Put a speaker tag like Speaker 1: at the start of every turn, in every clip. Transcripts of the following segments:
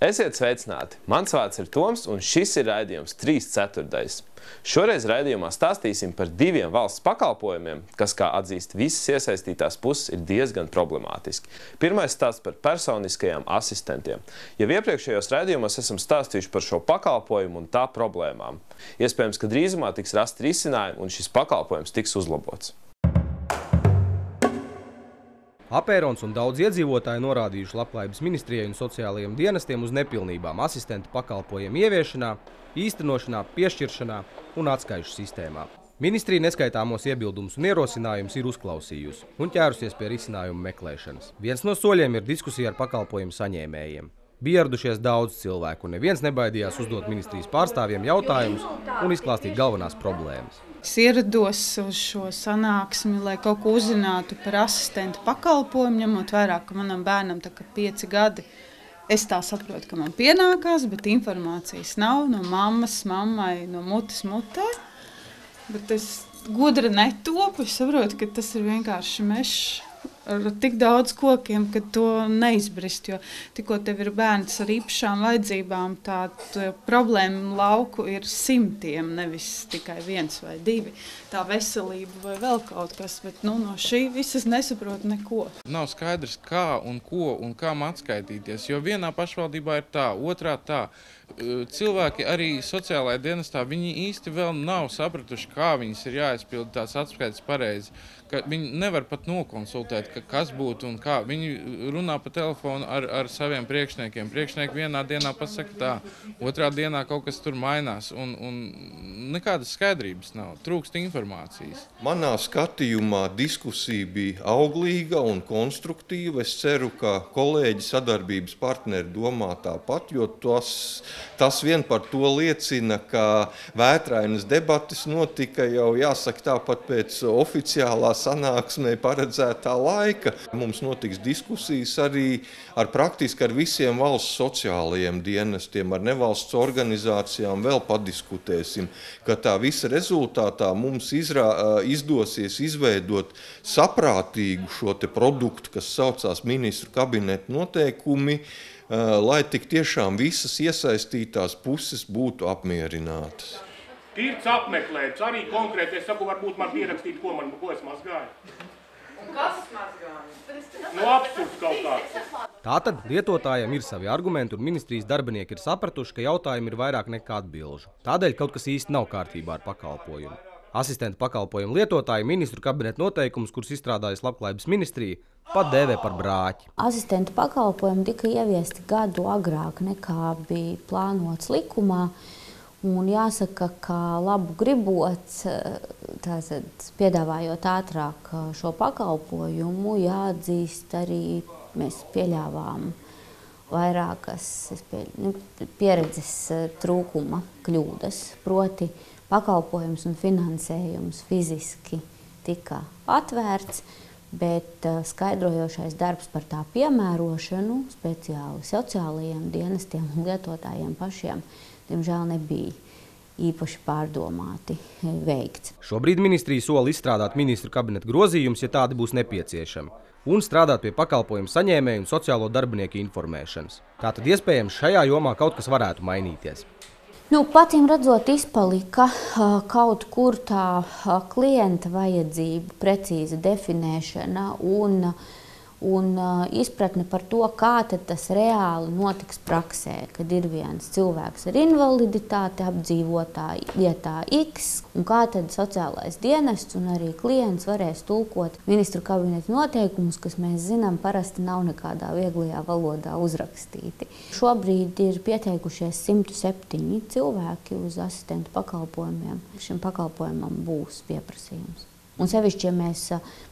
Speaker 1: Esiet sveicināti! Mans vārds ir Toms, un šis ir raidījums 3/4. Šoreiz raidījumā stāstīsim par diviem valsts pakalpojumiem, kas, kā atzīst visas iesaistītās puses, ir diezgan problemātiski. Pirmais stāsts par personiskajiem asistentiem. Jau iepriekšējos raidījumos esam stāstījuši par šo pakalpojumu un tā problēmām. Iespējams, ka drīzumā tiks rasti risinājumi un šis pakalpojums tiks uzlabots.
Speaker 2: Apērons un daudz iedzīvotāji norādījuši Labklājības ministrijai un sociālajiem dienestiem uz nepilnībām asistentu pakalpojumu ieviešanā, īstenošanā, piešķiršanā un atskaišu sistēmā. Ministrija neskaitāmos iebildumus un ierosinājumus ir uzklausījusi un ķērusies pie risinājumu meklēšanas. Viens no soļiem ir diskusija ar pakalpojumu saņēmējiem. Bija ieradušies daudz cilvēku, un neviens nebaidījās uzdot ministrijas pārstāvjiem jautājumus un izklāstīt galvenās problēmas.
Speaker 3: Es ierados uz šo sanāksmi, lai kaut ko uzzinātu par asistentu pakalpojumu, ņemot vērā, ka manam bērnam tā kā 5 gadi. Es tā saprotu, ka man pienākās, bet informācijas nav no mammas, mammai, no mutes mutē. Bet es gudra netopu, es saprotu, ka tas ir vienkārši mežs ar tik daudz kokiem, ka to neizbrist, jo tikko tev ir bērns ar īpašām vajadzībām, tādu problēmu lauku ir simtiem, nevis tikai 1 vai 2. Tā veselība vai vēl kaut kas, bet no šī visas nesaprotu neko.
Speaker 4: Nav skaidrs, kā un ko un kam atskaitīties, jo vienā pašvaldībā ir tā, otrā tā. Cilvēki arī sociālajā dienestā, viņi īsti vēl nav sapratuši, kā viņas ir jāizpilda tās atskaites pareizi. Viņi nevar pat nokonsultēt, kas būtu un kā. Viņi runā pa telefonu ar saviem priekšniekiem. Priekšnieki vienā dienā pasaka tā, otrā dienā kaut kas tur mainās un nekādas skaidrības nav, trūkst informācijas.
Speaker 5: Manā skatījumā diskusija bija auglīga un konstruktīva. Es ceru, ka kolēģi sadarbības partneri domā tāpat, jo tas vien par to liecina, ka vētrainas debates notika jau, jāsaka, tāpat pēc oficiālā sanāksmē paredzētā laika. Mums notiks diskusijas arī praktiski ar visiem valsts sociālajiem dienestiem, ar nevalsts organizācijām vēl padiskutēsim, ka tā visa rezultātā mums izdosies izveidot saprātīgu šo te produktu, kas saucās ministru kabineta noteikumi, lai tik tiešām visas iesaistītās puses būtu apmierinātas.
Speaker 6: Tirts apmeklēts, arī konkrēti, es saku, varbūt man pierakstīt, ko es mazgāju.
Speaker 7: Un kas mazgāju?
Speaker 6: Absurds kaut kāds.
Speaker 2: Tātad lietotājiem ir savi argumenti, un ministrijas darbinieki ir sapratuši, ka jautājumi ir vairāk nekā atbilžu. Tādēļ kaut kas īsti nav kārtībā ar pakalpojumu. Asistentu pakalpojumu lietotāji ministru kabineta noteikumus, kurus izstrādājas Labklājības ministrija, pat dēvē par brāķi.
Speaker 8: Asistentu pakalpojumi tika ieviesti gadu agrāk nekā bija plānots likumā. Un jāsaka, ka labu gribots, piedāvājot ātrāk šo pakalpojumu, jāatzīst arī mēs pieļāvām vairākas pieredzes trūkuma kļūdas. Proti pakalpojums un finansējums fiziski tika atvērts, bet skaidrojošais darbs par tā piemērošanu speciāli sociālajiem dienestiem un lietotājiem pašiem diemžēl nebija īpaši pārdomāti veikts.
Speaker 2: Šobrīd ministrija sola izstrādāt ministru kabineta grozījumus, ja tādi būs nepieciešami, un strādāt pie pakalpojumu saņēmēju un sociālo darbinieku informēšanas. Tātad iespējams šajā jomā kaut kas varētu mainīties.
Speaker 8: Patīm redzot, izpalika kaut kur tā klienta vajadzība precīza definēšana un izpratne par to, kā tad tas reāli notiks praksē, kad ir viens cilvēks ar invaliditāti apdzīvotā vietā X, un kā tad sociālais dienests un arī klients varēs tulkot ministru kabineta noteikumus, kas mēs zinām parasti nav nekādā vieglajā valodā uzrakstīti. Šobrīd ir pieteikušies 107 cilvēki uz asistentu pakalpojumiem. Šim pakalpojumam būs pieprasījums. Un sevišķi, ja mēs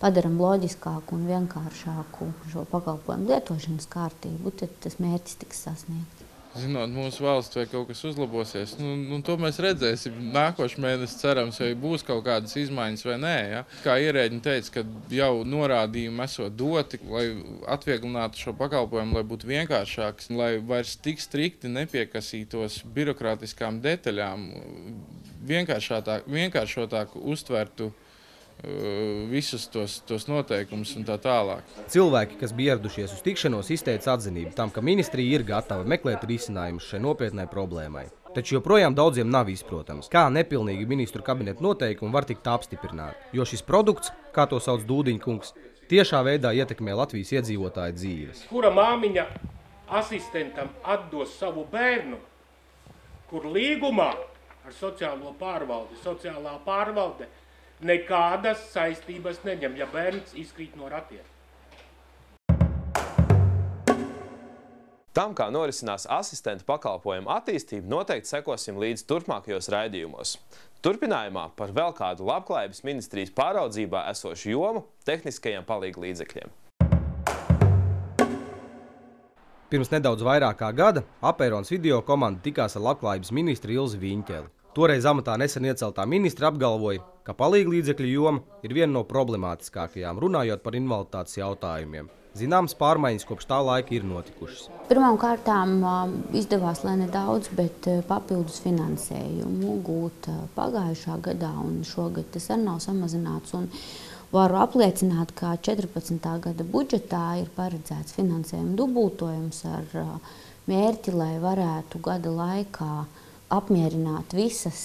Speaker 8: padaram loģiskāku un vienkāršāku šo pakalpojumu lietošanas kārtību, tad tas mērķis tiks sasniegts.
Speaker 4: Zinot, mūsu valsts vai kaut kas uzlabosies, to mēs redzēsim. Nākošais mēnesis cerams, vai būs kaut kādas izmaiņas vai nē. Ja? Kā ierēģi teica, ka jau norādījumi esot doti, lai atvieglinātu šo pakalpojumu, lai būtu vienkāršāks, lai vairs tik strikti nepiekasītos birokrātiskām detaļām, vienkāršotāk uztvertu visus tos noteikumus un tā tālāk.
Speaker 2: Cilvēki, kas bija ieradušies uz tikšanos, izteica atzinību tam, ka ministrija ir gatava meklēt risinājumus šai nopietnai problēmai. Taču joprojām daudziem nav izprotams, kā nepilnīgi ministru kabineta noteikumi var tikt apstiprināti, jo šis produkts, kā to sauc Dūdiņkungs, tiešā veidā ietekmē Latvijas iedzīvotāju dzīves.
Speaker 6: Kura māmiņa asistentam atdos savu bērnu, kur līgumā ar sociālā pārvalde nekādas saistības neņem, ja bērns izkrīt no ratiem.
Speaker 1: Tam, kā norisinās asistentu pakalpojumu attīstību, noteikti sekosim līdz turpmākajos raidījumos. Turpinājumā par vēl kādu Labklājības ministrijas pāraudzībā esošu jomu tehniskajiem palīglīdzekļiem.
Speaker 2: Pirms nedaudz vairāk kā gada Apērons video komanda tikās ar Labklājības ministru Ilzi Viņķeli. Toreiz amatā nesen ieceltā ministra apgalvoja, ka palīglīdzekļu joma ir viena no problemātiskākajām, runājot par invaliditātes jautājumiem. Zināmas pārmaiņas kopš tā laika ir notikušas.
Speaker 8: Pirmām kārtām izdevās, lai nedaudz, bet papildus finansējumu gūt pagājušā gadā, un šogad tas arī nav samazināts. Un varu apliecināt, ka 14. gada budžetā ir paredzēts finansējuma dubultojums ar mērķi, lai varētu gada laikā apmierināt visas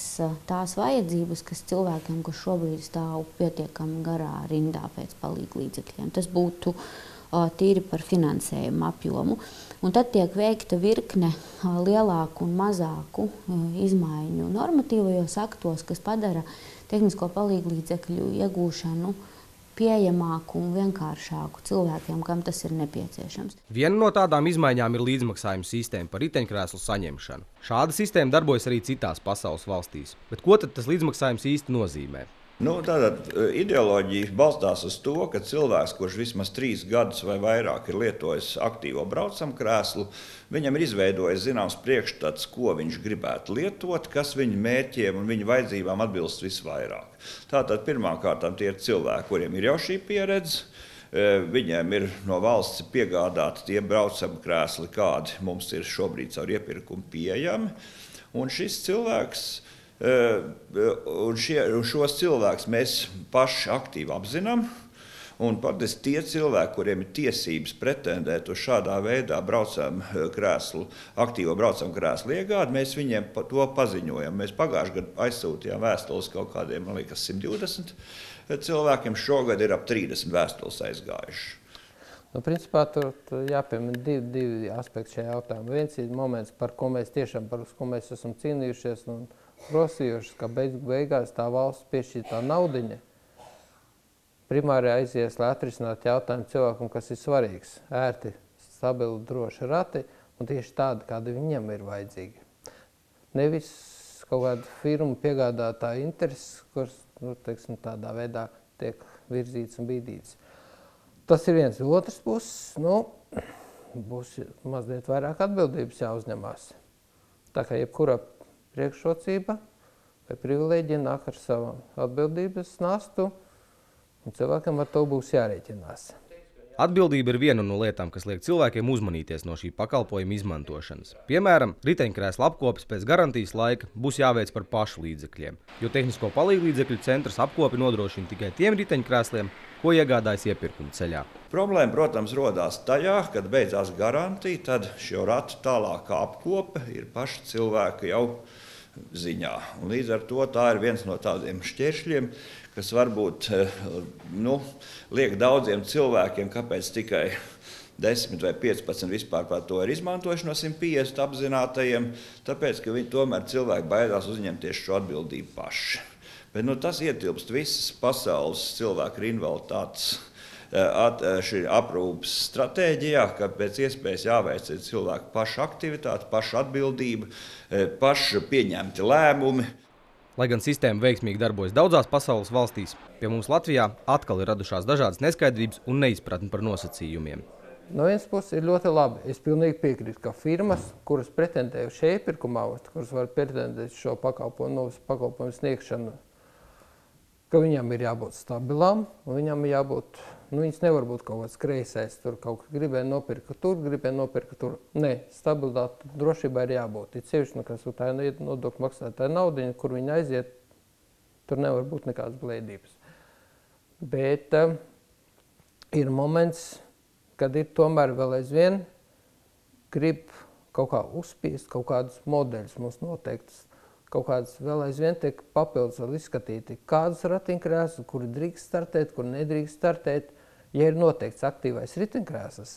Speaker 8: tās vajadzības, kas cilvēkiem, kas šobrīd stāv pietiekami garā rindā pēc palīglīdzekļiem. Tas būtu tīri par finansējumu apjomu. Un tad tiek veikta virkne lielāku un mazāku izmaiņu normatīvajos aktos, kas padara tehnisko palīglīdzekļu iegūšanu pieejamāku un vienkāršāku cilvēkiem, kam tas ir nepieciešams.
Speaker 2: Viena no tādām izmaiņām ir līdzmaksājuma sistēma par riteņkrēslu saņemšanu. Šāda sistēma darbojas arī citās pasaules valstīs. Bet ko tad tas līdzmaksājums īsti nozīmē?
Speaker 9: Tātad ideoloģija balstās uz to, ka cilvēks, kurš vismaz 3 gadus vai vairāk ir lietojis aktīvo braucamkrēslu, viņam ir izveidojis zināms priekšstats, ko viņš gribētu lietot, kas viņa mērķiem un viņa vajadzībām atbilst visvairāk. Tātad pirmkārt tie ir cilvēki, kuriem ir jau šī pieredze, viņiem ir no valsts piegādāti tie braucamkrēsli, kādi mums ir šobrīd caur iepirkumu pieejami, un šis cilvēks un šos cilvēkus mēs paši aktīvi apzinām. Un patiesi tie cilvēki, kuriem ir tiesības pretendēt uz šādā veidā aktīvo braucamkrēslu iegādi, mēs viņiem to paziņojam. Mēs pagājušajā gadā aizsūtījām vēstules kaut kādiem, man liekas, 120 cilvēkiem. Šogad ir ap 30 vēstules aizgājuši.
Speaker 10: Principā tur jāpiemina divi aspekti šajā jautājumā. Viens ir moments, par ko mēs esam cīnījušies un prasījuši, ka beigās tā valsts piešķirtā naudiņa primāri aizies, lai atrisinātu jautājumu cilvēkam, kas ir svarīgs. Ērti, stabili, droši rati un tieši tādi, kādi viņam ir vajadzīgi. Nevis kaut kāda firma piegādātāja intereses, kuras tādā veidā tiek virzīts un bīdīts. Tas ir viens. Otrs puses, būs mazliet vairāk atbildības jāuzņemās. Tā kā jebkura priekšrocība vai privilēģija nāk ar savu atbildības nastu, un cilvēkam ar to būs jārēķinās.
Speaker 2: Atbildība ir viena no lietām, kas liek cilvēkiem uzmanīties no šī pakalpojuma izmantošanas. Piemēram, riteņkrēsla apkopes pēc garantijas laika būs jāveic par pašu līdzekļiem, jo tehnisko palīglīdzekļu centrs apkopi nodrošina tikai tiem riteņkrēsliem, ko iegādājas iepirkuma ceļā.
Speaker 9: Problēma, protams, rodās tajā, kad beidzās garantija, tad šo ratu tālākā apkope ir paši cilvēki jau ziņā. Un līdz ar to tā ir viens no tādiem šķēršļiem, kas varbūt liek daudziem cilvēkiem, kāpēc tikai 10 vai 15 vispār par to ir izmantojuši no 150 apzinātajiem, tāpēc, ka tomēr cilvēki baidās uzņemties šo atbildību paši. Bet tas ietilpst visas pasaules cilvēku ar invaliditātes aprūpes stratēģijā, ka pēc iespējas jāveicina cilvēku pašu aktivitāti, pašu atbildību, pašu pieņemti lēmumi.
Speaker 2: Lai gan sistēma veiksmīgi darbojas daudzās pasaules valstīs, pie mums Latvijā atkal ir radušās dažādas neskaidrības un neizpratni par nosacījumiem.
Speaker 10: No vienas puses ir ļoti labi. Es pilnīgi piekrītu, ka firmas, kuras pretendē uz šī iepirkuma avotu, kuras var pretendēt šo pakalpojumu sniegšanu, ka viņam ir jābūt stabilām, un viņam ir jābūt, viņas nevar būt kaut kāds kreisais, tur kaut kā gribēja nopirka tur. Nē, stabilitāte drošībā ir jābūt. Ir sevišķi, kas tā ir nodokļu maksātāja naudiņa, kur viņi aiziet, tur nevar būt nekādas blēdības. Bet ir moments, kad ir tomēr vēl aizvien grib kaut kā uzspiest, kaut kādus modeļus mums noteiktas, kaut kādas vēl aizvien tiek papildus vēl izskatīti, kādus ratiņkrēslus, kuri drīkst startēt, kuri nedrīkst startēt. Ja ir noteikts aktīvais ritiņkrēsls,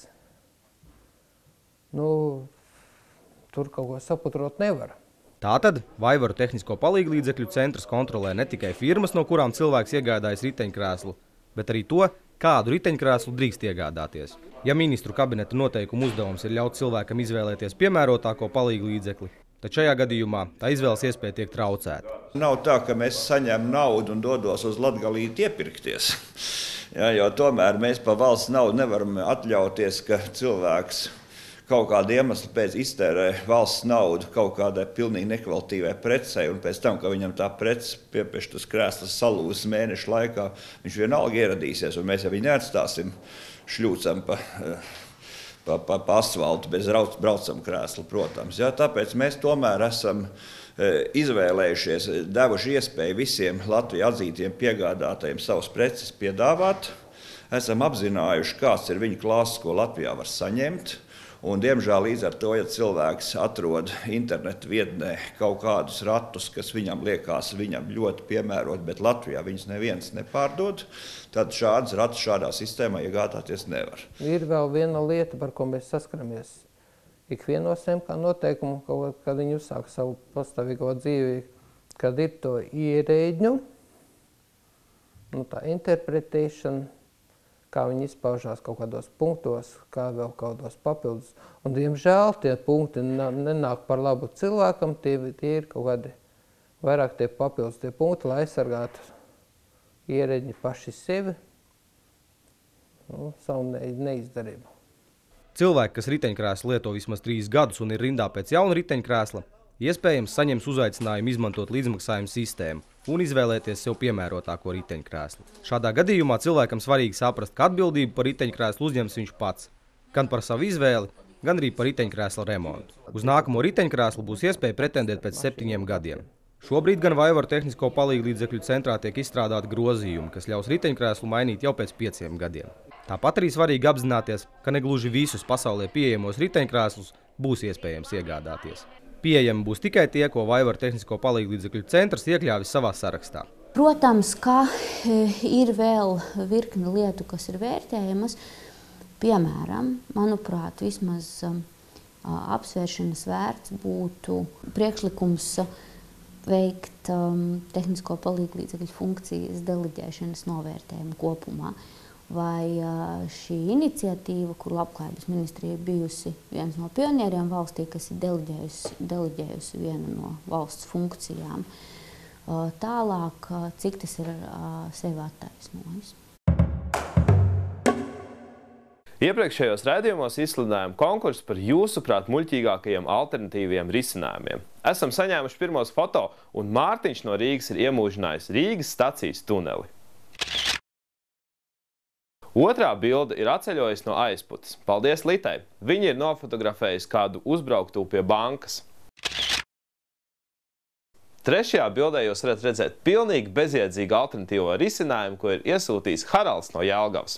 Speaker 10: tur kaut ko saputrot nevar.
Speaker 2: Tātad Vaivaru tehnisko palīglīdzekļu centrs kontrolē ne tikai firmas, no kurām cilvēks iegādājas riteņkrēslu, bet arī to, kādu riteņkrēslu drīkst iegādāties. Ja ministru kabineta noteikumu uzdevums ir ļaut cilvēkam izvēlēties piemērotāko palīglīdzekli, tad šajā gadījumā tā izvēles iespēja tiek traucēta.
Speaker 9: Nav tā, ka mēs saņem naudu un dodos uz Latgalīti iepirkties. Jo tomēr mēs pa valsts naudu nevaram atļauties, ka cilvēks kaut kādu iemeslu pēc iztērē valsts naudu kaut kādai pilnīgi nekvalitīvai precei, un pēc tam, ka viņam tā prece piepeštas krēslas salūzes mēnešu laikā, viņš vienalga ieradīsies, un mēs jau viņu neatstāsim šļūcam pa asfaltu bez braucam krēslu, protams. Tāpēc mēs tomēr esam izvēlējušies, devuši iespēju visiem Latviju atzītiem piegādātājiem savus preces piedāvāt, esam apzinājuši, kāds ir viņa klāsts, ko Latvijā var saņemt. Un, diemžēl, līdz ar to, ja cilvēks atrod internetu vietnē kaut kādus ratus, kas viņam liekas ļoti piemērot, bet Latvijā viņus neviens nepārdod, tad šādas ratus šādā sistēmā iegādāties nevar.
Speaker 10: Ir vēl viena lieta, par ko mēs saskaramies. Ikvienos MK noteikumu, kad viņi uzsāk savu pastāvīgo dzīvi, kad ir to ierēģņu, tā interpretēšana, kā viņi izpaužās kaut kādos punktos, kā vēl kādos papildus. Un, diemžēl, tie punkti nenāk par labu cilvēkam, tie ir kaut kādi vairāk tie papildus tie punkti, lai aizsargātu ierēģi paši sevi, savu neizdarību.
Speaker 2: Cilvēki, kas riteņkrēslu lieto vismaz 3 gadus un ir rindā pēc jauna riteņkrēsla, iespējams saņems uzaicinājumu izmantot līdzmaksājumu sistēmu un izvēlēties sev piemērotāko riteņkrēslu. Šādā gadījumā cilvēkam svarīgi saprast, ka atbildību par riteņkrēslu uzņems viņš pats, gan par savu izvēli, gan arī par riteņkrēsla remontu. Uz nākamo riteņkrēslu būs iespēja pretendēt pēc 7 gadiem. Šobrīd gan Vaivaru tehnisko palīglīdzekļu centrā tiek izstrādāti grozījumi, kas ļaus riteņkrēslu mainīt jau pēc 5 gadiem. Tāpat arī svarīgi apzināties, ka negluži visus pasaulē pieejamos riteņkrēslus būs iespējams iegādāties. Pieejami būs tikai tie, ko Vaivaru tehnisko palīglīdzekļu centrs iekļāvis savā sarakstā.
Speaker 8: Protams, ka ir vēl virkne lietu, kas ir vērtējamas. Piemēram, manuprāt, vismaz apsvēršanas vērts būtu priekšlikums veikt tehnisko palīglīdzekļu funkcijas deleģēšanas novērtējumu kopumā. Vai šī iniciatīva, kur Labklājības ministrija ir bijusi viens no pionieriem valstī, kas ir deleģējusi vienu no valsts funkcijām, tālāk, cik tas ir sevi attaisnojis.
Speaker 1: Iepriekšējos raidījumos izsludinājām konkursu par jūsuprāt muļķīgākajiem alternatīviem risinājumiem. Esam saņēmuši pirmos foto, un Mārtiņš no Rīgas ir iemūžinājis Rīgas stacijas tuneli. Otrā bilde ir atceļojusi no aizputes. Paldies Litai! Viņa ir nofotografējusi kādu uzbrauktu pie bankas. Trešajā bildē jūs varat redzēt pilnīgi bezjēdzīgu alternatīvo risinājumu, ko ir iesūtījis Haralds no Jelgavas.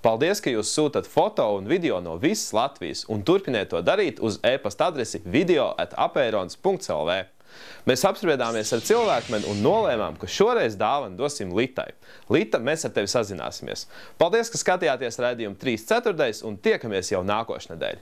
Speaker 1: Paldies, ka jūs sūtat foto un video no visas Latvijas un turpiniet to darīt uz e-pasta adresi video@apeirons.lv. Mēs apspriedāmies ar cilvēkmeni un nolēmām, ka šoreiz dāvanu dosim Litai. Lita, mēs ar tevi sazināsimies. Paldies, ka skatījāties raidījumu 3/4 un tiekamies jau nākošnedēļ.